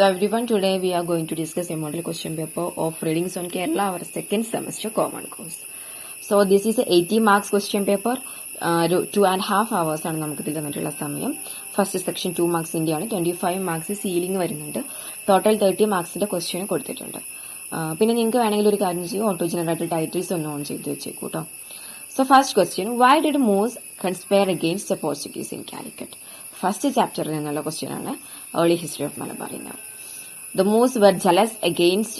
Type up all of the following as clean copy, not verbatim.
everyone, today we are going to discuss a model question paper of Readings on Kerala, our second semester common course. So this is a 80 marks question paper. 2.5 hours ആണ് നമുക്ക് ഇതിൽ തന്നിട്ടുള്ള സമയം. First section 2 മാർക്സിന്റെ ആണ്. 25 marks ceiling വരുന്നുണ്ട്. Total 30 മാർക്സിന്റെ question കൊടുത്തിട്ടുണ്ട്. പിന്നെ നിങ്ങൾക്ക് വേണമെങ്കിൽ ഒരു കാര്യം ചെയ്യും, ഓട്ടോ ജനറേറ്റഡ് ടൈറ്റിൽസ് ഒന്ന് ഓൺ ചെയ്ത് വെച്ചേക്കൂ കേട്ടോ. So first question, why did Moose conspire against the Portuguese in Calicut? First ചാപ്റ്ററിൽ നിന്നുള്ള ക്വസ്റ്റ്യൻ ആണ്, early history of Malabar. The Moose were jealous against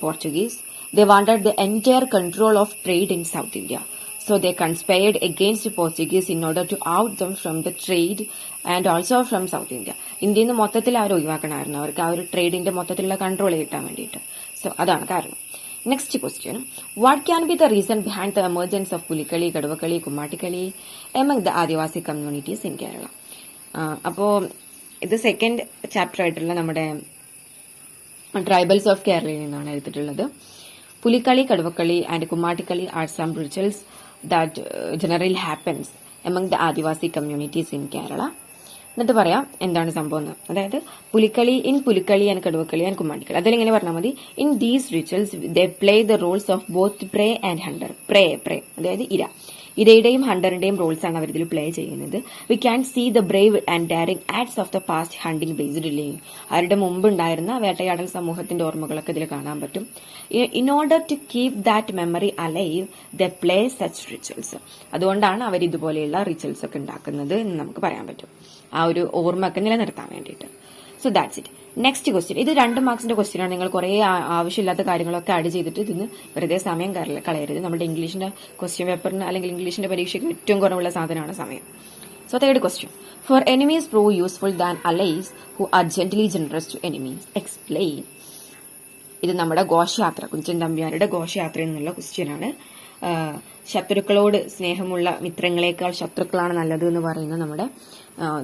Portuguese. They wanted the entire control of trade in South India. So they conspired against the Portuguese in order to out them from the trade and also from South India. ഇന്ത്യയിൽ നിന്ന് മൊത്തത്തിൽ അവർ ഒഴിവാക്കണമായിരുന്നു, അവർക്ക് ആ ഒരു ട്രേഡിന്റെ മൊത്തത്തിലുള്ള control കിട്ടാൻ വേണ്ടിയിട്ട്. So അതാണ് കാരണം. Next question, what can be the reason behind the emergence of Pulikkali, Kaduvakkali, Kummattikkali among the Adivasi communities in Kerala? അപ്പോ ഇത് സെക്കൻഡ് ചാപ്റ്റർ ആയിട്ടുള്ള നമ്മുടെ ട്രൈബൽസ് ഓഫ് കേരളയിൽ നിന്നാണ് എടുത്തിട്ടുള്ളത്. Pulikkali, Kaduvakkali and Kummattikkali are some rituals that generally happens among the Adivasi communities in Kerala. എന്നിട്ട് പറയാം എന്താണ് സംഭവം എന്ന്. അതായത് പുലിക്കളി ആൻഡ് കടുവക്കളി ആൻഡ് കുമ്മാട്ടിക്കളി, അതിലിങ്ങനെ പറഞ്ഞാൽ മതി. In these rituals they play the roles of both prey and hunter. Prey അതായത് ഇരയുടെയും ഹണ്ടറിന്റെയും റോൾസ് ആണ് അവർ ഇതിൽ പ്ലേ ചെയ്യുന്നത്. We can see the brave and daring acts of the past hunting based living. അവരുടെ മുമ്പ് ഉണ്ടായിരുന്ന വേട്ടയാടൽ സമൂഹത്തിന്റെ ഓർമ്മകളൊക്കെ ഇതിൽ കാണാൻ പറ്റും. In order to keep that memory alive the play such rituals. അതുകൊണ്ടാണ് അവർ ഇതുപോലെയുള്ള റിച്വൽസ് ഒക്കെ ഉണ്ടാക്കുന്നത് എന്ന് നമുക്ക് പറയാൻ പറ്റും, ആ ഒരു ഓർമ്മയൊക്കെ നിലനിർത്താൻ വേണ്ടിയിട്ട്. So that's it. Next question, ഇത് 2 മാർക്സിന്റെ ക്വസ്റ്റ്യൻ ആണ്. നിങ്ങൾ കുറെ ആവശ്യമില്ലാത്ത കാര്യങ്ങളൊക്കെ ആഡ് ചെയ്തിട്ട് ഇതിന് വെറുതെ സമയം കളയരുത്. നമ്മുടെ ഇംഗ്ലീഷിന്റെ ക്വസ്റ്റ്യൻ പേപ്പറിന് അല്ലെങ്കിൽ ഇംഗ്ലീഷിന്റെ പരീക്ഷയ്ക്ക് ഏറ്റവും കുറവുള്ള സാധനമാണ് സമയം. So third question, for enemies prove useful than allies who are gently generous to enemies, explain. ഇത് നമ്മുടെ ഘോഷയാത്ര, കുഞ്ചൻ തമ്പ്യാരുടെ ഘോഷയാത്രയിൽ നിന്നുള്ള ക്വസ്റ്റ്യൻ ആണ്. ശത്രുക്കളോട് സ്നേഹമുള്ള മിത്രങ്ങളെക്കാൾ ശത്രുക്കളാണ് നല്ലത് എന്ന് പറയുന്ന നമ്മുടെ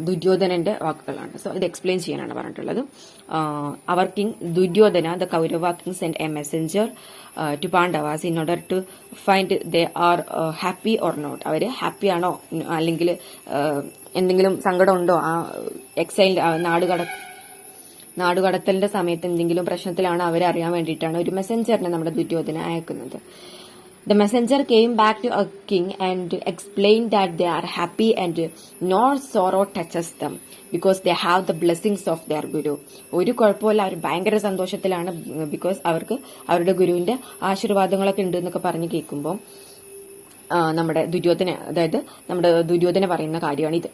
ദുര്യോധനന്റെ വാക്കുകളാണ്. സോ ഇത് എക്സ്പ്ലെയിൻ ചെയ്യാനാണ് പറഞ്ഞിട്ടുള്ളത്. അവർ king Duryodhana, the Kaurava king sent a messenger to Pandavas in order to find they are happy or not. അവര് ഹാപ്പി ആണോ അല്ലെങ്കിൽ എന്തെങ്കിലും സങ്കടമുണ്ടോ, ആ എക്സൈൽ നാടുകടത്തലിന്റെ സമയത്ത് എന്തെങ്കിലും പ്രശ്നത്തിലാണോ അവരെ അറിയാൻ വേണ്ടിയിട്ടാണ് ഒരു മെസ്സഞ്ചറിനെ നമ്മുടെ ദുര്യോധന അയക്കുന്നത്. The messenger came back to a king and explained that they are happy and no sorrow touches them because they have the blessings of their guru. ഒരു കുഴപ്പമില്ല, അവർ ഭയങ്കര സന്തോഷത്തിലാണ്, ബിക്കോസ് അവർക്ക് അവരുടെ ഗുരുവിന്റെ ആശീർവാദങ്ങളൊക്കെ ഉണ്ട് എന്നൊക്കെ പറഞ്ഞ് കേൾക്കുമ്പോൾ നമ്മുടെ ദുര്യോധന പറയുന്ന കാര്യമാണ് ഇത്.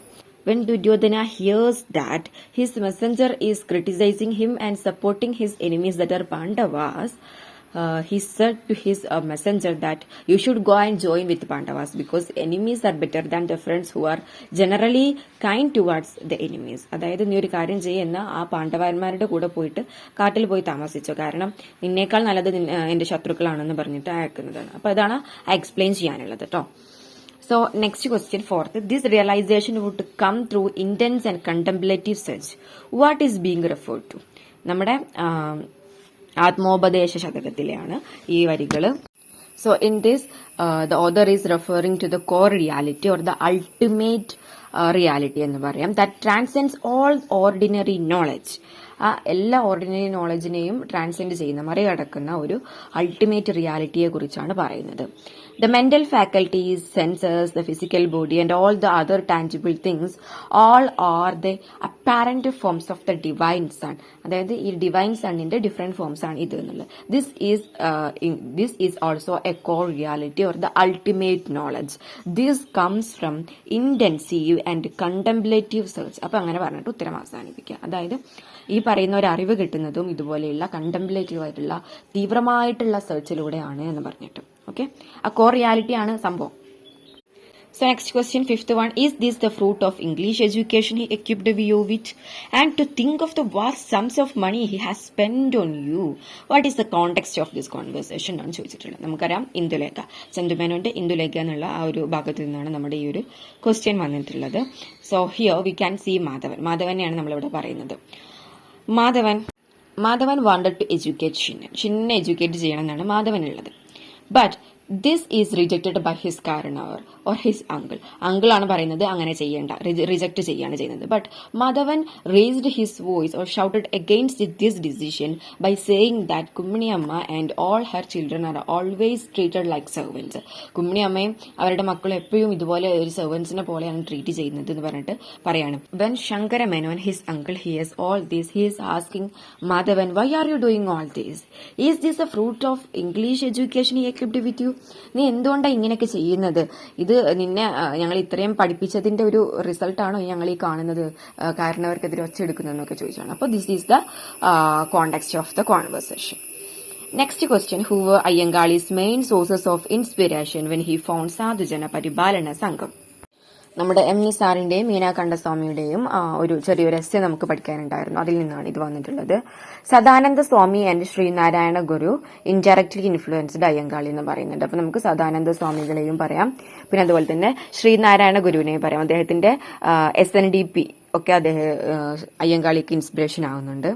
When Duryodhana hears that his messenger is criticizing him and supporting his enemies that are Pandavas, he said to his messenger that you should go and join with Pandavas because enemies are better than the friends who are generally kind towards the enemies. അതായത് നീ ഒരു കാര്യം ചെയ്യുന്ന ആ പാണ്ഡവന്മാരുടെ കൂടെ പോയിട്ട് കാട്ടിൽ പോയി താമസിച്ചോ, കാരണം നിന്നേക്കാൾ നല്ലത് എന്റെ ശത്രുക്കളാണെന്ന് പറഞ്ഞിട്ട് അയക്കുന്നതാണ്. അപ്പൊ അതാണ് എക്സ്പ്ലെയിൻ ചെയ്യാനുള്ളത് കേട്ടോ. So next question, fourth, this realization would come through intense and contemplative search. What is being referred to? നമ്മുടെ ആത്മോപദേശ ശതകത്തിലെയാണ് ഈ വരികള്. So in this the author is referring to the core reality or the ultimate reality എന്ന് പറയാം, that transcends all ordinary knowledge. ആ എല്ലാ ordinary നോളജിനെയും transcend ചെയ്യുന്ന, മറികടക്കുന്ന ഒരു അൾട്ടിമേറ്റ് റിയാലിറ്റിയെ കുറിച്ചാണ് പറയുന്നത്. The mental faculties, senses, the physical body and all the other tangible things, all are the apparent forms of the divine sun. അതായത് ഈ ഡിവൈൻ സണ്ണിന്റെ ഡിഫറെന്റ് ഫോംസ് ആണ് ഇത് എന്നുള്ളത്. This is also a core reality or the ultimate knowledge. This comes from intensive and contemplative search. അപ്പൊ അങ്ങനെ പറഞ്ഞിട്ട് ഉത്തരം അവസാനിപ്പിക്കുക. അതായത് ഈ പറയുന്ന ഒരു അറിവ് കിട്ടുന്നതും ഇതുപോലെയുള്ള കണ്ടംപ്ലേറ്റീവ് ആയിട്ടുള്ള തീവ്രമായിട്ടുള്ള സെർച്ചിലൂടെയാണ് എന്ന് പറഞ്ഞിട്ട്. ഓക്കെ, ആ കോർ റിയാലിറ്റി ആണ് സംഭവം. So next question, fifth one, is this the fruit of English education he equipped you with? And to think of the vast sums of money he has spent on you. What is the context of this conversation? ആണ് ചോദിച്ചിട്ടുള്ളത്. നമുക്കറിയാം ഇന്ദുലേഖ, ചന്ദുമേനോന്റെ ഇന്ദുലേഖ എന്നുള്ള ആ ഒരു ഭാഗത്ത് നിന്നാണ് നമ്മുടെ ഈ ഒരു ക്വസ്റ്റ്യൻ വന്നിട്ടുള്ളത്. So here we can see മാധവനെയാണ് നമ്മളിവിടെ പറയുന്നത്. മാധവൻ വാണ്ടഡ് ടു എഡ്യൂക്കേറ്റ് ഷിന്നെ എഡ്യൂക്കേറ്റ് ചെയ്യണം എന്നാണ് മാധവനുള്ളത്. But this is rejected by his karanavar or his uncle ആണ് പറയുന്നത് അങ്ങനെ ചെയ്യേണ്ട, റിജക്ട് ചെയ്യാണ് ചെയ്യുന്നത്. But Madhavan raised his voice or shouted against this decision by saying that Kumminiyamma and all her children are always treated like servants. കുമ്മിണിയമ്മയും അവരുടെ മക്കളും എപ്പോഴും ഇതുപോലെ ഒരു സെർവൻസിനെ പോലെയാണ് ട്രീറ്റ് ചെയ്യുന്നത് എന്ന് പറഞ്ഞിട്ട് പറയാണ്. When Shankara Menon his uncle hears all this he is asking Madhavan why are you doing all this? Is this a fruit of English education he equipped with you? നീ എന്തുകൊണ്ടാണ് ഇങ്ങനെയൊക്കെ ചെയ്യുന്നത്? ഇത് നിന്നെ ഞങ്ങൾ ഇത്രയും പഠിപ്പിച്ചതിന്റെ ഒരു റിസൾട്ടാണോ ഞങ്ങൾ ഈ കാണുന്നത്? കാരണവർക്കെതിരെ ഒച്ചെടുക്കുന്നതെന്നൊക്കെ ചോദിച്ചാണ്. അപ്പോൾ this is the context of the conversation. Next question, who were Ayyangali's main sources of inspiration when he found Sadhujana Paribalana Sangham? നമ്മുടെ എം ഇ സാറിന്റെയും മീനാ കണ്ഠസ്വാമിയുടെയും ഒരു ചെറിയൊരു എസ്സേ നമുക്ക് പഠിക്കാനുണ്ടായിരുന്നു. അതിൽ നിന്നാണ് ഇത് വന്നിട്ടുള്ളത്. Sadananda Swami and Sreenarayana Guru indirectly influenced Ayyankali എന്ന് പറയുന്നുണ്ട്. അപ്പൊ നമുക്ക് സദാനന്ദ സ്വാമികളെയും പറയാം, പിന്നെ അതുപോലെ തന്നെ ശ്രീനാരായണ ഗുരുവിനെയും പറയാം. അദ്ദേഹത്തിന്റെ SNDP ഒക്കെ അദ്ദേഹം അയ്യങ്കാളിക്ക് ഇൻസ്പിറേഷൻ ആവുന്നുണ്ട്.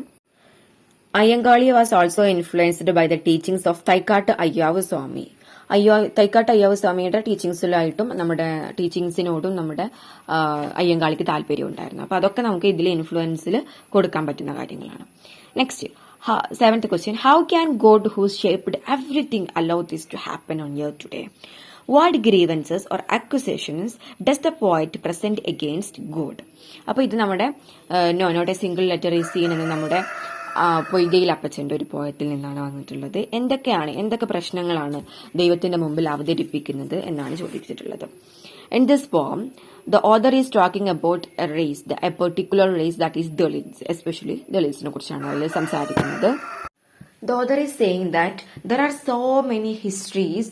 Ayangali was also influenced by the teachings of Thaikkatt Ayyavu Swami. തൈക്കാട്ട് അയ്യാവ് സ്വാമിയുടെ ടീച്ചിങ്സിലായിട്ടും നമ്മുടെ ടീച്ചിങ്സിനോടും നമ്മുടെ അയ്യങ്കാളിക്ക് താല്പര്യം ഉണ്ടായിരുന്നു. അപ്പൊ അതൊക്കെ നമുക്ക് ഇതിൽ ഇൻഫ്ലുവൻസിൽ കൊടുക്കാൻ പറ്റുന്ന കാര്യങ്ങളാണ്. Next, 7th question, how can God who shaped everything allow this to happen on earth today? What grievances or accusations does the poet present against God? അപ്പൊ ഇത് നമ്മുടെ not a single letter is seen എന്ന നമ്മുടെ പൊയ്കയിൽ അപ്പച്ചന്റെ ഒരു പോയത്തിൽ നിന്നാണ് വന്നിട്ടുള്ളത്. എന്തൊക്കെ പ്രശ്നങ്ങളാണ് ദൈവത്തിന്റെ മുമ്പിൽ അവതരിപ്പിക്കുന്നത് എന്നാണ് ചോദിച്ചിട്ടുള്ളത്. In this poem, the author is talking about a race, a particular race, that is Dalits, especially Dalitsനെ കുറിച്ചാണ് അതിൽ സംസാരിക്കുന്നത്. The author is saying that there are so many histories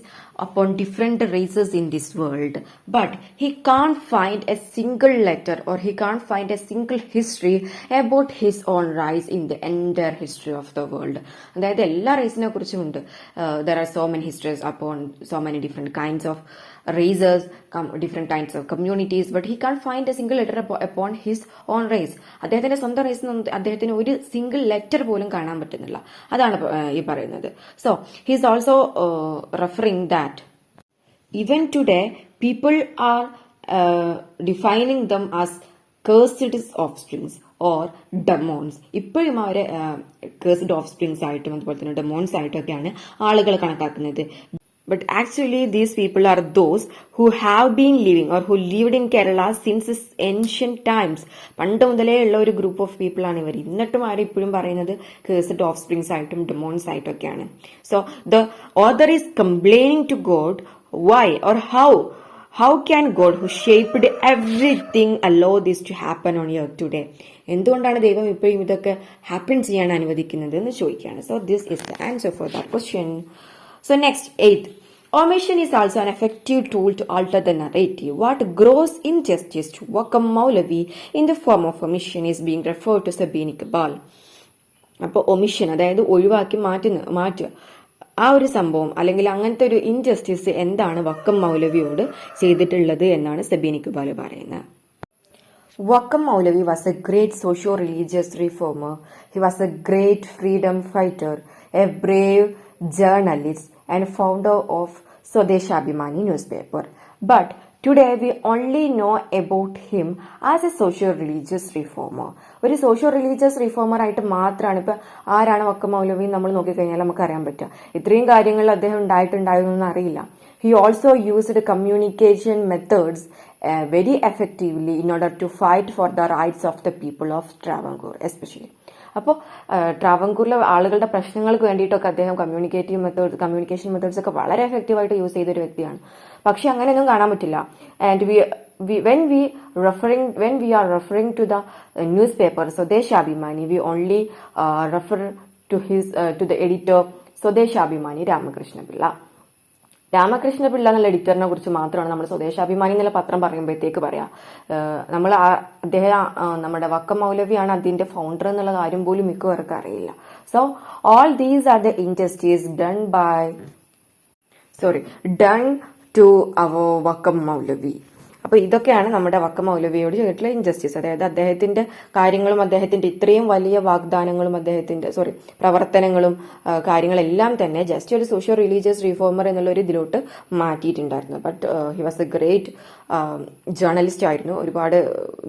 upon different races in this world, but he can't find a single letter or he can't find a single history about his own race in the entire history of the world. അതായത് എല്ലാ റേസിനെ കുറിച്ചുമുണ്ട്. There are so many histories upon so many different kinds of races, different kinds of communities, but he can't find a single letter upon his own race. അദ്ദേഹത്തിന്റെ സ്വന്തം റേസിന് അദ്ദേഹത്തിന് ഒരു single letter പോലും കാണാൻ പറ്റുന്നില്ല. അതാണ് ഈ പറയുന്നത്. So he is also referring that even today people are defining them as cursed offsprings or demons. ഇപ്പോഴും അവരെ cursed offsprings ആയിട്ടും അതുപോലെ തന്നെ demons ആയിട്ടൊക്കെയാണ് ആളുകൾ കണക്കാക്കുന്നത്. But actually these people are those who have been living or who lived in Kerala since ancient times. പണ്ട് മുതലേ ഉള്ള ഒരു ഗ്രൂപ്പ് ഓഫ് പീപ്പിൾ ആണ് ഇവർ. എന്നിട്ടും ആരും ഇപ്പോഴും പറയുന്നത് cursed offsprings ആയിട്ടും demons ആയിട്ടൊക്കെയാണ്. So the author is complaining to God, why or how can God who shaped everything allow this to happen on earth today? എന്തുകൊണ്ടാണ് ദൈവം ഇപ്പോഴും ഇതൊക്കെ ഹാപ്പൻ ചെയ്യാൻ അനുവദിക്കുന്നത് എന്ന് ചോദിക്കുകയാണ്. So this is the answer for that question. So next, 8th, omission is also an effective tool to alter the narrative. What gross injustice to Wakam Maulavi in the form of omission is being referred to Sabini Iqbal. അപ്പോൾ omission, അതായത് ഒഴിവാക്കി മാറ്റുക, ആ ഒരു സംഭവം അല്ലെങ്കിൽ അങ്ങനത്തെ ഒരു ഇൻജസ്റ്റിസ് എന്താണ് വക്കം മൗലവിയോട് ചെയ്തിട്ടുള്ളത് എന്നാണ് സബീൻ ഇക്ബാൽ പറയുന്നത്. Wakam Maulavi was a great socio-religious reformer. He was a great freedom fighter, a brave journalist and founder of Swadeshabhimani newspaper. But today we only know about him as a socio-religious reformer. ഒരു socio-religious reformer ആയിട്ട് മാത്രമാണ് ഇപ്പൊ ആരാണ് വക്കം മൗലവി നമ്മൾ നോക്കിക്കഴിഞ്ഞാൽ നമുക്ക് അറിയാൻ പറ്റുക. ഇത്രയും കാര്യങ്ങൾ അദ്ദേഹം ഉണ്ടായിട്ടുണ്ടായിരുന്നു അറിയില്ല. He also used communication methods very effectively in order to fight for the rights of the people of Travancore especially. അപ്പോൾ ട്രാവൻകൂറിലെ ആളുകളുടെ പ്രശ്നങ്ങൾക്ക് വേണ്ടിയിട്ടൊക്കെ അദ്ദേഹം കമ്മ്യൂണിക്കേഷൻ മെത്തേഡ്സ് ഒക്കെ വളരെ എഫക്റ്റീവായിട്ട് യൂസ് ചെയ്ത ഒരു വ്യക്തിയാണ്. പക്ഷെ അങ്ങനെയൊന്നും കാണാൻ പറ്റില്ല. And when we are referring to the newspaper Swadeshabhimani, we only refer to the editor Swadeshabhimani Ramakrishna Pilla. Ramakrishna Pillai എന്നുള്ള എഡിറ്ററിനെ കുറിച്ച് മാത്രമാണ് നമ്മൾ സ്വദേശാഭിമാനി എന്നുള്ള പത്രം പറയുമ്പോഴത്തേക്ക് പറയാം. നമ്മൾ അദ്ദേഹം നമ്മുടെ വക്കം മൗലവിയാണ് അതിന്റെ ഫൗണ്ടർ എന്നുള്ള കാര്യം പോലും മിക്കവർക്ക് അറിയില്ല. So all these are the injustice done to our Vakkom Moulavi. അപ്പൊ ഇതൊക്കെയാണ് നമ്മുടെ വക്കം മൗലവിയോട് ചെയ്തിട്ടുള്ള ഇൻജസ്റ്റിസ്. അതായത് അദ്ദേഹത്തിന്റെ കാര്യങ്ങളും അദ്ദേഹത്തിന്റെ ഇത്രയും വലിയ വാഗ്ദാനങ്ങളും അദ്ദേഹത്തിന്റെ പ്രവർത്തനങ്ങളും കാര്യങ്ങളെല്ലാം തന്നെ ജസ്റ്റ് ഒരു സോഷ്യോ റിലീജിയസ് റീഫോമർ എന്നുള്ള ഒരു ഇതിലോട്ട് മാറ്റിയിട്ടുണ്ടായിരുന്നു. But he was a great journalist ആയിരുന്നു, ഒരുപാട്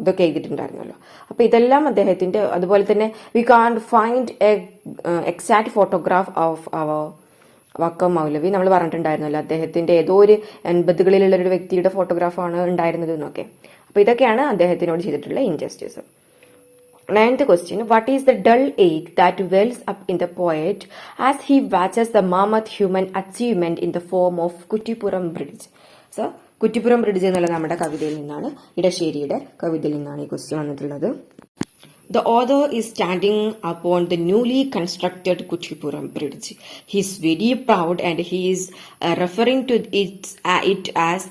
ഇതൊക്കെ എഴുതിയിട്ടുണ്ടായിരുന്നല്ലോ. അപ്പൊ ഇതെല്ലാം അദ്ദേഹത്തിന്റെ, അതുപോലെ തന്നെ we can find a exact photograph of our Vakkom Moulavi. നമ്മൾ പറഞ്ഞിട്ടുണ്ടായിരുന്നല്ലോ അദ്ദേഹത്തിന്റെ ഏതോ ഒരു 80കളിലുള്ള ഒരു വ്യക്തിയുടെ ഫോട്ടോഗ്രാഫാണ് ഉണ്ടായിരുന്നത് എന്നൊക്കെ. അപ്പൊ ഇതൊക്കെയാണ് അദ്ദേഹത്തിനോട് ചെയ്തിട്ടുള്ള injustice. 9th question, what is the dull ache that wells up in the poet as he watches the mammoth human achievement in the form of Kuttippuram bridge? So Kuttippuram bridge എന്നുള്ള നമ്മുടെ കവിതയിൽ നിന്നാണ്, ഇടശ്ശേരിയുടെ കവിതയിൽ നിന്നാണ് ഈ ക്വസ്റ്റ്യൻ വന്നിട്ടുള്ളത്. The author is standing upon the newly constructed Kuttipuram Bridge. He is very proud and he is referring to it as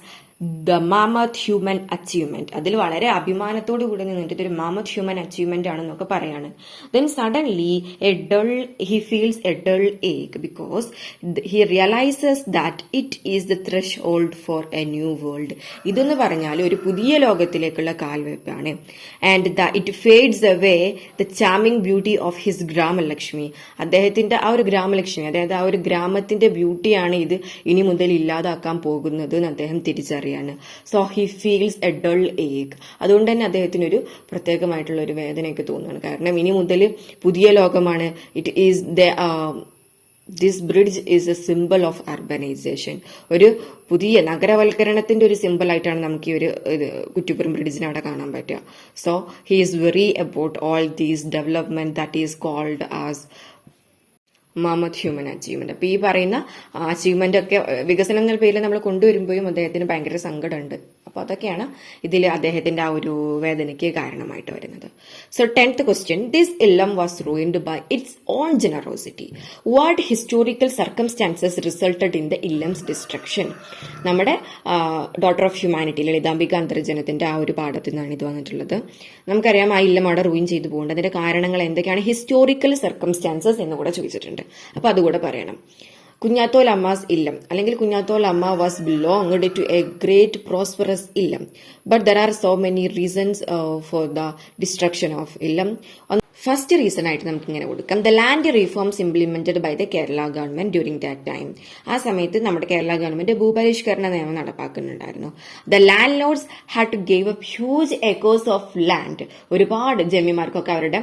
the mammoth human achievement. അതിൽ വളരെ അഭിമാനത്തോടു കൂടി നിന്നിട്ട് ഒരു mammoth human achievement ആണെന്നൊക്കെ പറയാണ്. Then suddenly he feels a dull ache because he realizes that it is the threshold for a new world. ഇതെന്ന് പറഞ്ഞാൽ ഒരു പുതിയ ലോകത്തിലേക്കുള്ള കാൽവെപ്പാണ്. And it fades away the charming beauty of his Gramalakshmi. അദ്ദേഹത്തിന്റെ ആ ഒരു ഗ്രാമലക്ഷ്മി, അതായത് ആ ഒരു ഗ്രാമത്തിന്റെ ബ്യൂട്ടിയാണ് ഇത് ഇനി മുതൽ ഇല്ലാതാക്കാൻ പോകുന്നത് എന്ന് അദ്ദേഹം തിരിച്ചറിയാണ്. So he feels a dull ache. അതുകൊണ്ട് തന്നെ അദ്ദേഹത്തിന് ഒരു പ്രത്യേകമായിട്ടുള്ള ഒരു വേദനയൊക്കെ തോന്നുകയാണ്. കാരണം ഇനി മുതൽ പുതിയ ലോകമാണ്. It is this bridge is a simple of urbanisation. ഒരു പുതിയ നഗരവൽക്കരണത്തിന്റെ ഒരു സിമ്പിൾ ആയിട്ടാണ് നമുക്ക് ഈ ഒരു കുറ്റിപ്പുറം ബ്രിഡ്ജിനെ അവിടെ കാണാൻ പറ്റുക. So he is very about all these development that is called as mammoth human achievement. അപ്പൊ ഈ പറയുന്ന അച്ചീവ്മെന്റ് ഒക്കെ വികസനം എന്ന പേരിൽ നമ്മൾ കൊണ്ടുവരുമ്പോഴും അദ്ദേഹത്തിന് ഭയങ്കര സങ്കടമുണ്ട്. അപ്പൊ അതൊക്കെയാണ് ഇതിൽ അദ്ദേഹത്തിന്റെ ആ ഒരു വേദനയ്ക്ക് കാരണമായിട്ട് വരുന്നത്. So 10th question, this illam was ruined by its own generosity. What historical circumstances resulted in the illam's destruction? നമ്മുടെ ഡോട്ടർ ഓഫ് ഹ്യൂമാനിറ്റി ലളിതാംബിക അന്തർജനത്തിന്റെ ആ ഒരു പാഠത്തിൽ നിന്നാണ് ഇത് വന്നിട്ടുള്ളത്. നമുക്കറിയാം ആ ഇല്ലം അവിടെ റൂയിൻ ചെയ്തു പോകുന്നുണ്ട്. അതിന്റെ കാരണങ്ങൾ എന്തൊക്കെയാണ്, ഹിസ്റ്റോറിക്കൽ സർക്കംസ്റ്റാൻസസ് എന്ന് കൂടെ ചോദിച്ചിട്ടുണ്ട്. അപ്പൊ അതുകൂടെ പറയണം. കുഞ്ഞാത്തോൽ അമ്മാസ് ഇല്ലം അല്ലെങ്കിൽ Kunjathol Amma was belonged to a great prosperous illam, but there are so many reasons for the destruction of illam. First reason ആയിട്ട് നമുക്ക് ഇങ്ങനെ കൊടുക്കാം, the land reforms implemented by the Kerala government during that time. ആ സമയത്ത് നമ്മുടെ കേരള ഗവൺമെന്റ് ഭൂപരിഷ്കരണ നിയമം നടപ്പാക്കുന്നുണ്ടായിരുന്നു. The landlords had to gave up huge acres of land. ഒരുപാട് ജമീമാർക്കൊക്കെ അവരുടെ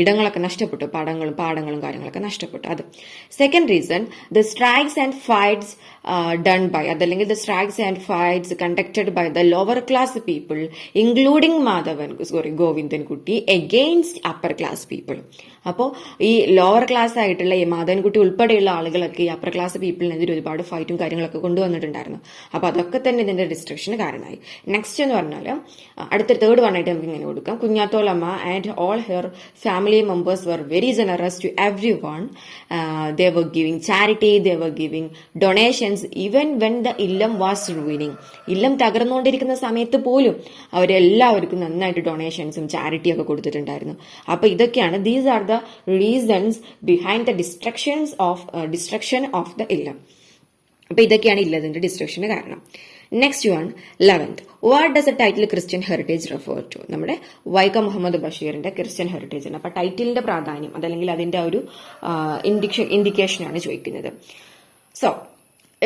ഇടങ്ങളൊക്കെ നഷ്ടപ്പെട്ടു, പാടങ്ങളും കാര്യങ്ങളൊക്കെ നഷ്ടപ്പെട്ടു. അത് second reason, the strikes and fights done by, അതല്ലെങ്കിൽ the strikes and fights conducted by the lower class people including Govindankutty against upper class people. അപ്പോൾ ഈ ലോവർ ക്ലാസ് ആയിട്ടുള്ള ഈ മാധവൻകുട്ടി ഉൾപ്പെടെയുള്ള ആളുകളൊക്കെ ഈ അപ്പർ ക്ലാസ് പീപ്പിളിനെതിരെ ഒരുപാട് ഫൈറ്റും കാര്യങ്ങളൊക്കെ കൊണ്ടുവന്നിട്ടുണ്ടായിരുന്നു. അപ്പൊ അതൊക്കെ തന്നെ ഇതിന്റെ ഡിസ്ട്രക്ഷന് കാരണമായി. നെക്സ്റ്റ് എന്ന് പറഞ്ഞാൽ അടുത്ത തേർഡ് വൺ ആയിട്ട് നമുക്ക് ഇങ്ങനെ കൊടുക്കാം, Kunjatholamma and all her family members were very generous to everyone. They were giving charity, they were giving donations even when the illam was ruining. ഇല്ലം തകർന്നുകൊണ്ടിരിക്കുന്ന സമയത്ത് പോലും അവരെല്ലാവർക്കും നന്നായിട്ട് ഡൊണേഷൻസും ചാരിറ്റിയും ഒക്കെ കൊടുത്തിട്ടുണ്ടായിരുന്നു. അപ്പൊ ഇതൊക്കെയാണ്, these are the reasons behind the destruction of the illam. അപ്പൊ ഇതൊക്കെയാണ് ഇല്ലതിന്റെ ഡിസ്ട്രക്ഷന് കാരണം. Next one 11th, what does a title Christian heritage refer to? നമ്മുടെ വൈക്കം മുഹമ്മദ് ബഷീറിന്റെ ക്രിസ്ത്യൻ ഹെറിറ്റേജ് ആണ്. അപ്പൊ ടൈറ്റിലിന്റെ പ്രാധാന്യം അതല്ലെങ്കിൽ അതിന്റെ ഒരു ഇൻഡിക്കേഷൻ ആണ് ചോദിക്കുന്നത്. So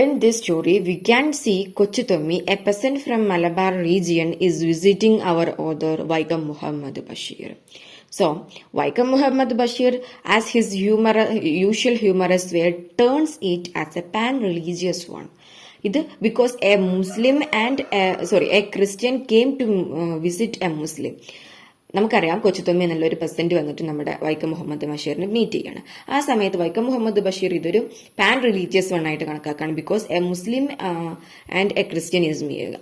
in this story we can see Kochutommi, a peasant from Malabar region, is visiting our author Vaikam Muhammad Bashir. So Vaikam Muhammad Bashir, as his usual humorous way, turns it as a pan-religious one. ഇത് because a Muslim and a Christian came to visit a Muslim. നമുക്കറിയാം കൊച്ചുതൊമ്മി എന്നുള്ളൊരു peasant വന്നിട്ട് നമ്മുടെ വൈക്കം മുഹമ്മദ് ബഷീറിനെ meet ചെയ്യാണ്. ആ സമയത്ത് വൈക്കം മുഹമ്മദ് ബഷീർ ഇതൊരു പാൻ റിലീജിയസ് വൺ ആയിട്ട് കണക്കാക്കാണ്. Because a Muslim and a Christian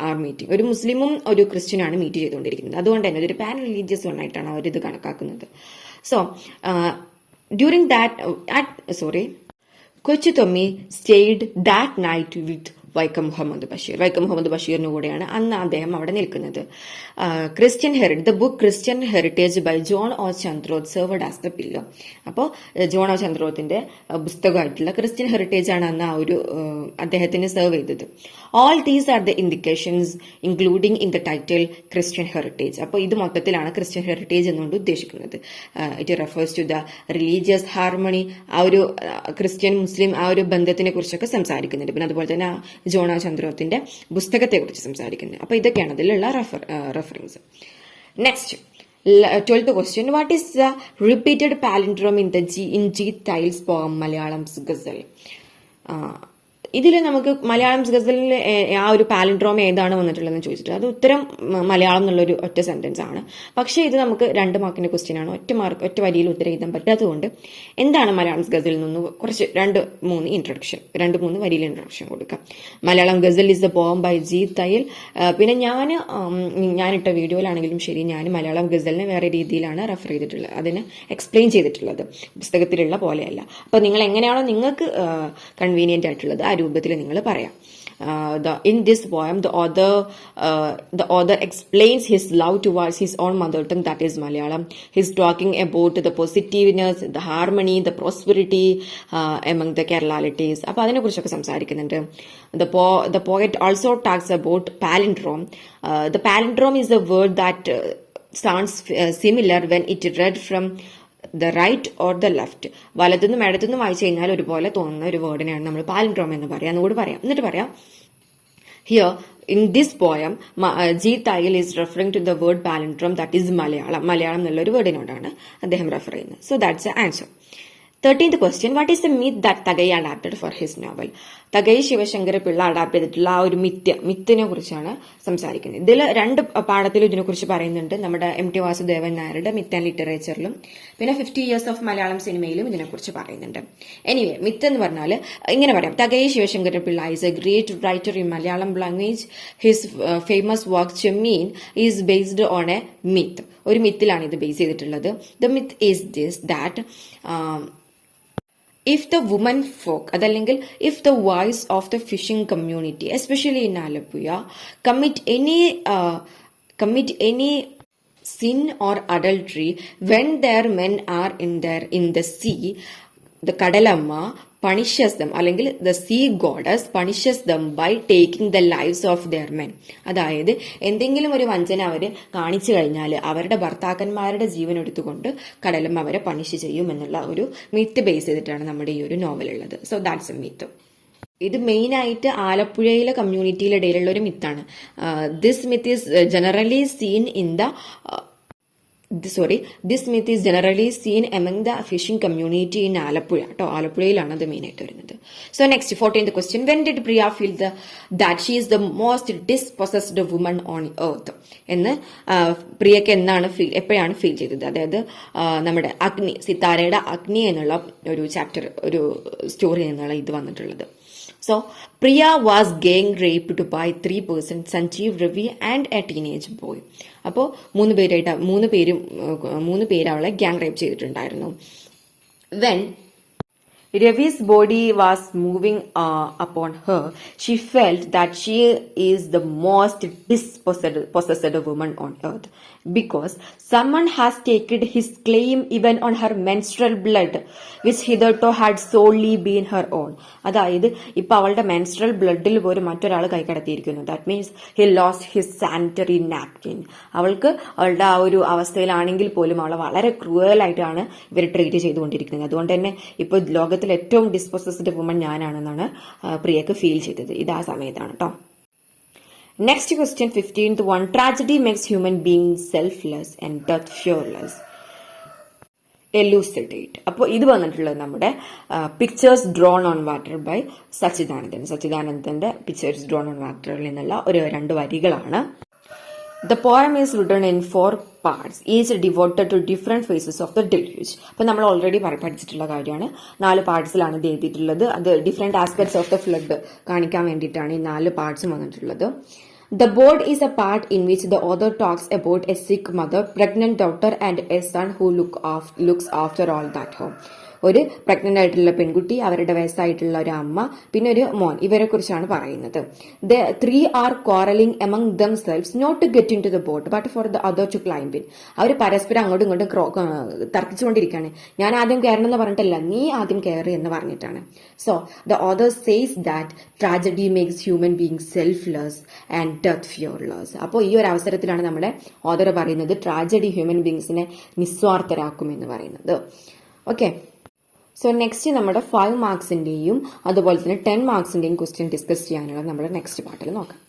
are meeting. ഒരു മുസ്ലിമും ഒരു ക്രിസ്ത്യനാണ് മീറ്റ് ചെയ്തുകൊണ്ടിരിക്കുന്നത്. അതുകൊണ്ട് തന്നെ ഇതൊരു പാൻ റിലീജിയസ് വൺ ആയിട്ടാണ് അവരിത് കണക്കാക്കുന്നത്. So during that Kochutommi stayed that night with Vaikom Muhammad ബഷീറിന് കൂടെയാണ് അന്ന് അദ്ദേഹം അവിടെ നിൽക്കുന്നത്. The book Christian heritage by John O Chandroth served as the pillow. അപ്പോൾ ജോൺ ഒ ചന്ദ്രോത്തിന്റെ പുസ്തകമായിട്ടുള്ള ക്രിസ്ത്യൻ ഹെറിറ്റേജ് ആണ് അന്ന് ആ ഒരു അദ്ദേഹത്തിന് സെർവ് ചെയ്തത്. All these are the indications including in the title Christian heritage. അപ്പോൾ ഇത് മൊത്തത്തിലാണ് ക്രിസ്ത്യൻ ഹെറിറ്റേജ് എന്നുകൊണ്ട് ഉദ്ദേശിക്കുന്നത്. It refers to the religious harmony, ആ ഒരു ക്രിസ്ത്യൻ മുസ്ലിം ആ ഒരു ബന്ധത്തിനെ കുറിച്ചൊക്കെ സംസാരിക്കുന്നുണ്ട്. പിന്നെ അതുപോലെ തന്നെ ജോൺ ഒ ചന്ദ്രോത്തിന്റെ പുസ്തകത്തെ കുറിച്ച് സംസാരിക്കുന്നത്. അപ്പോൾ ഇതൊക്കെയാണ് അതിലുള്ള reference. Next 12th question. What is the repeated palindrome in G. Tyle's poem Malayalam's Ghazal? ഇതിൽ നമുക്ക് മലയാളം ഗസലിൽ ആ ഒരു പാലിൻഡ്രോം ഏതാണ് വന്നിട്ടുള്ളതെന്ന് ചോദിച്ചിട്ട് അത് ഉത്തരം മലയാളം എന്നുള്ളൊരു ഒറ്റ സെന്റൻസ് ആണ്. പക്ഷേ ഇത് നമുക്ക് 2 മാർക്കിന്റെ ക്വസ്റ്റ്യൻ ആണ്. ഒറ്റ വരിയിൽ ഉത്തരം എഴുതാൻ പറ്റാത്തതുകൊണ്ട് എന്താണ് മലയാളം ഗസലിൽ നിന്ന് കുറച്ച് 2-3 വരിയിൽ ഇൻട്രൊഡക്ഷൻ കൊടുക്കാം. Malayalam ghazal is the poem by G Thayyil. പിന്നെ ഞാനിട്ട വീഡിയോയിലാണെങ്കിലും ശരി, ഞാൻ മലയാളം ഗസലിനെ വേറെ രീതിയിലാണ് റെഫർ ചെയ്തിട്ടുള്ളത്, അതിന് എക്സ്പ്ലെയിൻ ചെയ്തിട്ടുള്ളത്, പുസ്തകത്തിലുള്ള പോലെയല്ല. അപ്പൊ നിങ്ങൾ എങ്ങനെയാണോ നിങ്ങൾക്ക് കൺവീനിയന്റ് ആയിട്ടുള്ളത് ആ രൂപത്തിൽ നിങ്ങൾ പറയാം. In this poem, the author explains his love towards his own mother tongue, that is Malayalam. He's talking about the positiveness, the harmony, the prosperity among the Keralities. അപ്പോൾ അതിനെ കുറിച്ചൊക്കെ സംസാരിക്കുന്നുണ്ട്. The poet also talks about palindrome. The palindrome is a word that sounds similar when it read from the right or the left. വലത്തുനിന്നും ഇടത്തുനിന്നും വായിച്ചു കഴിഞ്ഞാൽ ഒരുപോലെ തോന്നുന്ന ഒരു വേർഡിനെയാണ് നമ്മൾ പാലിൻഡ്രോം എന്ന് പറയാം. എന്നുകൂടി പറയാം. എന്നിട്ട് പറയാം, here in this poem G. Tayal is referring to the word palindrome, that is Malayalam എന്നുള്ള ഒരു വേർഡിനോടാണ് അദ്ദേഹം റെഫർ ചെയ്യുന്നത്. So that's the answer. 13th question. What is the myth that Tagai adapted for his novel? Thakazhi Sivasankara Pillai adapt ചെയ്തിട്ടുള്ള ആ ഒരു മിത്തിനെ കുറിച്ചാണ് സംസാരിക്കുന്നത്. ഇതിൽ 2 പാഠത്തിലും ഇതിനെക്കുറിച്ച് പറയുന്നുണ്ട്. നമ്മുടെ MT വാസുദേവൻ നായരുടെ മിത്ത് ആൻഡ് ലിറ്ററേച്ചറിലും പിന്നെ 50 years of മലയാളം സിനിമയിലും ഇതിനെക്കുറിച്ച് പറയുന്നുണ്ട്. എനിവേ, മിത്ത് എന്ന് പറഞ്ഞാൽ ഇങ്ങനെ പറയാം. Thakazhi Sivasankara Pillai is a great writer in Malayalam language. His famous work Chemmeen is based on a myth. ഒരു മിത്തിലാണ് ഇത് ബേസ് ചെയ്തിട്ടുള്ളത്. The myth is this that if the women folk, അതല്ലെങ്കിൽ if the wives of the fishing community, especially in Alappuzha, commit any sin or adultery when their men are in the sea, the Kadalamma punishes them, അല്ലെങ്കിൽ the sea goddess punishes them by taking the lives of their men. അതായത് എന്തെങ്കിലും ഒരു വഞ്ചന അവർ കാണിച്ചു കഴിഞ്ഞാൽ അവരുടെ ഭർത്താക്കന്മാരുടെ ജീവൻ എടുത്തുകൊണ്ട് കടലം അവരെ പണിഷ് ചെയ്യും എന്നുള്ള ഒരു മിത്ത് ബേസ് ചെയ്തിട്ടാണ് നമ്മുടെ ഈ ഒരു നോവൽ ഉള്ളത്. So that's a myth. ഇത് മെയിൻ ആയിട്ട് ആലപ്പുഴയിലെ കമ്മ്യൂണിറ്റിയുടെ ഇടയിലുള്ള ഒരു മിത്താണ്. This myth is generally seen in the this myth is generally seen among the fishing community in Alappuzha. ആലപ്പുഴയിലാണ് അത് മെയിൻ ആയിട്ട് വരുന്നത്. So next 14th question. When did Priya feel that she is the most dispossessed woman on earth? എന്ന് പ്രിയക്ക് എപ്പോഴാണ് feel ചെയ്തത്? അതായത് നമ്മുടെ അഗ്നി, സിത്താരയുടെ അഗ്നി എന്നുള്ള ഒരു ചാപ്റ്റർ, ഒരു സ്റ്റോറി എന്നുള്ള ഇത് വന്നിട്ടുള്ളത്. So Priya was gang raped by 3 persons, Sanjeev, Ravi and a teenage boy. അപ്പോൾ 3 പേര് അവളെ ഗ്യാങ് റേപ്പ് ചെയ്തിട്ടുണ്ടായിരുന്നു. When Ravi's body was moving upon her, she felt that she is the most dispossessed woman on earth, because someone has taken his claim even on her menstrual blood, which hitherto had solely been her own. അതായത് ഇപ്പൊ അവളുടെ menstrual ബ്ലഡിൽ പോലും മറ്റൊരാൾ കൈകടത്തിയിരിക്കുന്നു. That means he lost his sanitary napkin. അവൾക്ക് അവളുടെ ആ ഒരു അവസ്ഥയിലാണെങ്കിൽ പോലും അവളെ വളരെ ക്രൂവലായിട്ടാണ് ഇവർ ട്രീറ്റ് ചെയ്തുകൊണ്ടിരിക്കുന്നത്. അതുകൊണ്ട് തന്നെ ഇപ്പൊ ലോകത്തിൽ ഏറ്റവും ഡിസ്പോസസ്ഡ് വുമൺ ഞാനാണെന്നാണ് പ്രിയക്ക് ഫീൽ ചെയ്തത്. ഇത് ആ സമയത്താണ് കേട്ടോ. Next question 15th one. Tragedy makes human beings selfless and death fearless. Elucidate. അപ്പോൾ ഇത് വന്നിട്ടുള്ളത് നമ്മുടെ pictures drawn on water by സച്ചിദാനന്ദന്റെ പിക്ചേഴ്സ് ഡ്രോൺ ഓൺ വാട്ടറിൽ നിന്നുള്ള 2 വരികളാണ്. The poem is written in 4 parts, each devoted to different phases of the deluge. അപ്പോൾ നമ്മൾ ഓൾറെഡി പഠിച്ചിട്ടുള്ള കാര്യമാണ്. 4 പാർട്സിലാണ് ഇത് എഴുതിയിട്ടുള്ളത്. അത് different aspects of the flood കാണിക്കാൻ വേണ്ടിയിട്ടാണ് ഈ 4 പാർട്സും വന്നിട്ടുള്ളത്. The board is a part in which the author talks about a sick mother, pregnant daughter and a son who looks after all that home. ഒരു പ്രഗ്നന്റ് ആയിട്ടുള്ള പെൺകുട്ടി, അവരുടെ വയസ്സായിട്ടുള്ള ഒരു അമ്മ, പിന്നെ ഒരു മോൻ, ഇവരെ കുറിച്ചാണ് പറയുന്നത്. The 3 are quarreling among themselves not to get into the boat but for the other to climb in. അവർ പരസ്പരം അങ്ങോട്ടും ഇങ്ങോട്ടും തർക്കിച്ചുകൊണ്ടിരിക്കുകയാണ്. ഞാൻ ആദ്യം കയറണം എന്ന് പറഞ്ഞിട്ടല്ല, നീ ആദ്യം കയറി എന്ന് പറഞ്ഞിട്ടാണ്. So the author says that tragedy makes human being selfless and death fearless. അപ്പോൾ ഈ ഒരു അവസരത്തിലാണ് നമ്മുടെ ഓഥർ പറയുന്നത് ട്രാജഡി ഹ്യൂമൻ ബീങ്സിനെ നിസ്വാർത്ഥരാക്കുമെന്ന് പറയുന്നത്. ഓക്കെ, സോ നെക്സ്റ്റ് നമ്മുടെ 5 മാർക്സിന്റെയും അതുപോലെ തന്നെ 10 മാർക്സിന്റെയും ക്വസ്റ്റ്യൻ ഡിസ്കസ് ചെയ്യാനുള്ള നമ്മുടെ നെക്സ്റ്റ് പാർട്ടിൽ നോക്കാം.